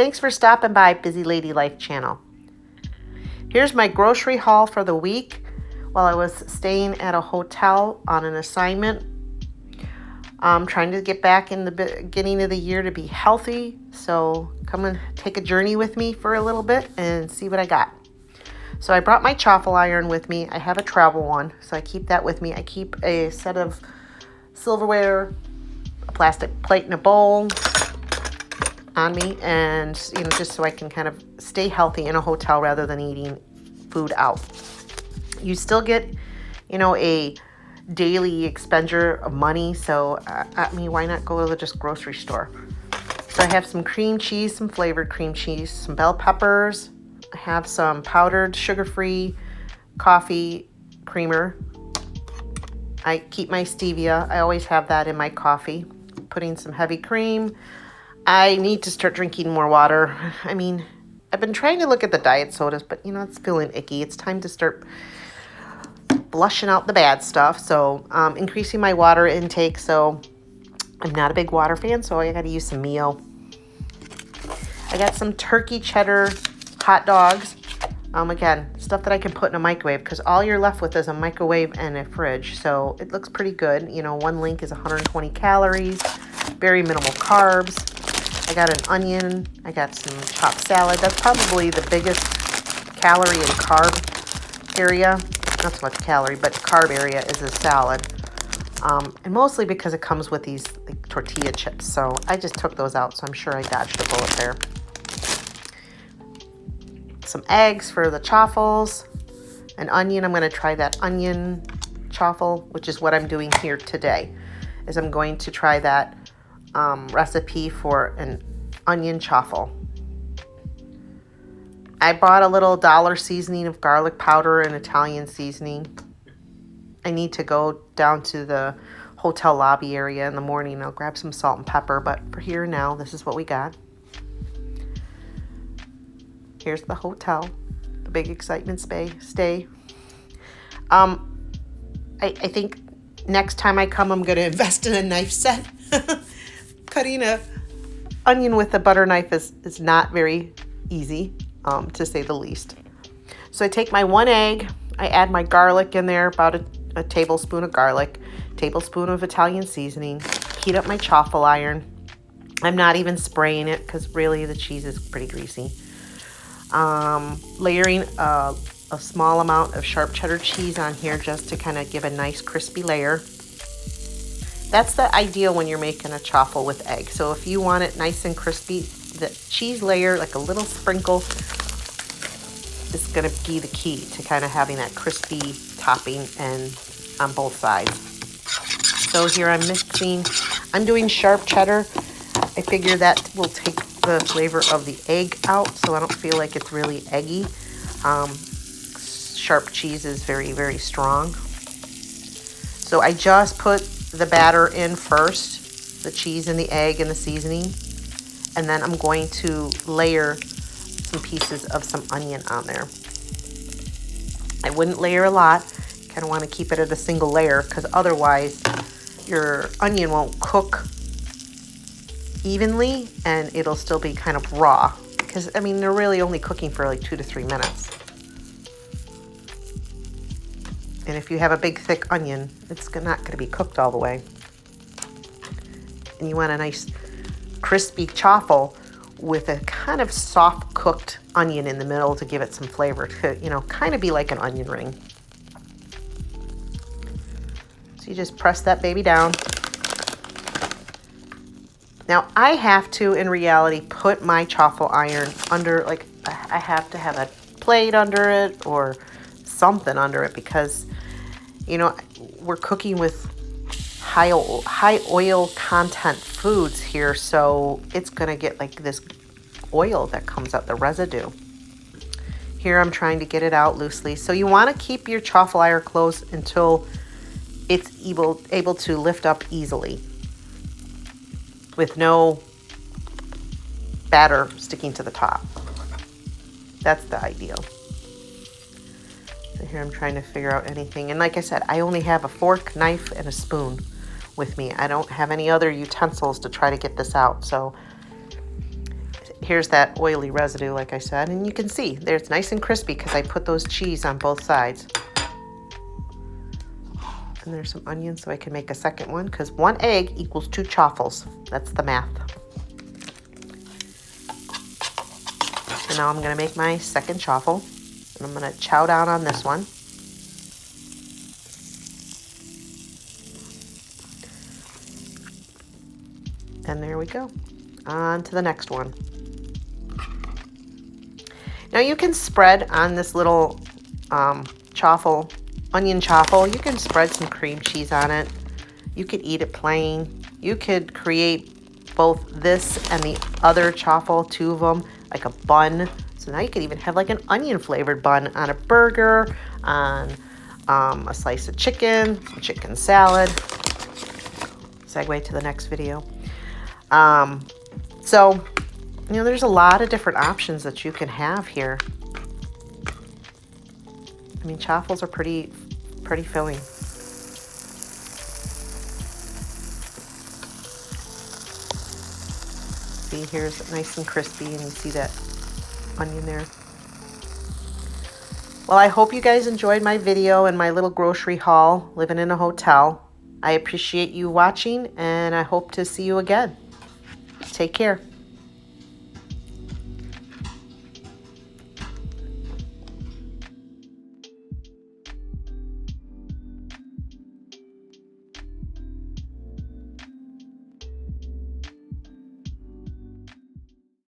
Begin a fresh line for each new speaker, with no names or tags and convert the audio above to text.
Thanks for stopping by Busy Lady Life channel. Here's my grocery haul for the week while I was staying at a hotel on an assignment. I'm trying to get back in the beginning of the year to be healthy. So come and take a journey with me for a little bit and see what I got. So I brought my Chaffle iron with me. I have a travel one, so I keep that with me. I keep a set of silverware, a plastic plate and a bowl on me, and just so I can kind of stay healthy in a hotel rather than eating food out. You still get a daily expenditure of money, so why not go to the just grocery store? So I have some cream cheese, some flavored cream cheese, some bell peppers. I have some powdered sugar-free coffee creamer. I keep my stevia. I always have that in my coffee. Putting some heavy cream. I need to start drinking more water. I've been trying to look at the diet sodas, but it's feeling icky. It's time to start flushing out the bad stuff. So increasing my water intake. So I'm not a big water fan, so I got to use some Mio. I got some turkey cheddar hot dogs. Again, stuff that I can put in a microwave, because all you're left with is a microwave and a fridge. So it looks pretty good. One link is 120 calories, very minimal carbs. I got an onion. I got some chopped salad. That's probably the biggest calorie and carb area. Not so much calorie, but carb area is a salad. And mostly because it comes with these tortilla chips. So I just took those out, so I'm sure I dodged a bullet there. Some eggs for the chaffles, an onion. I'm going to try that onion chaffle, which is what I'm doing here today, is I'm going to try that recipe for an onion chaffle. I bought a little dollar seasoning of garlic powder and Italian seasoning. I need to go down to the hotel lobby area in the morning. I'll grab some salt and pepper, but for here now, this is what we got. Here's the hotel, the big excitement stay. I think next time I come, I'm going to invest in a knife set. Cutting a onion with a butter knife is not very easy, to say the least. So I take my one egg, I add my garlic in there, about a tablespoon of garlic, tablespoon of Italian seasoning, heat up my Chaffle iron. I'm not even spraying it because really the cheese is pretty greasy. Layering a small amount of sharp cheddar cheese on here just to kind of give a nice crispy layer. That's the ideal when you're making a chaffle with egg. So if you want it nice and crispy, the cheese layer, like a little sprinkle, is going to be the key to kind of having that crispy topping and on both sides. So here I'm doing sharp cheddar. I figure that will take the flavor of the egg out, so I don't feel like it's really eggy. Sharp cheese is very, very strong. So I just put the batter in first, the cheese and the egg and the seasoning, and then I'm going to layer some pieces of some onion on there. I wouldn't layer a lot. Kind of want to keep it at a single layer, because otherwise your onion won't cook evenly and it'll still be kind of raw, because they're really only cooking for like 2 to 3 minutes. And if you have a big thick onion, it's not going to be cooked all the way. And you want a nice crispy chaffle with a kind of soft cooked onion in the middle to give it some flavor, to kind of be like an onion ring. So you just press that baby down. Now, I have to, in reality, put my Chaffle iron under, I have to have a plate under it or something under it, because, we're cooking with high oil content foods here, so it's going to get like this oil that comes out, the residue. Here I'm trying to get it out loosely. So you want to keep your Chaffle iron closed until it's able to lift up easily, with no batter sticking to the top. That's the ideal. So here I'm trying to figure out anything. And like I said, I only have a fork, knife, and a spoon with me. I don't have any other utensils to try to get this out. So here's that oily residue, like I said, and you can see there it's nice and crispy because I put those cheese on both sides. And there's some onions so I can make a second one because 1 egg equals 2 chaffles. That's the math. And now I'm going to make my second chaffle, and I'm going to chow down on this one. And there we go. On to the next one. Now you can spread on this little chaffle, onion chaffle, you can spread some cream cheese on it. You could eat it plain. You could create both this and the other chaffle, 2 of them, like a bun. So now you could even have like an onion flavored bun on a burger, on a slice of chicken, some chicken salad. Segue to the next video. So, you know, there's a lot of different options that you can have here. I mean, chaffles are pretty filling. See, here's nice and crispy, and you see that onion there. Well, I hope you guys enjoyed my video and my little grocery haul living in a hotel. I appreciate you watching, and I hope to see you again. Take care.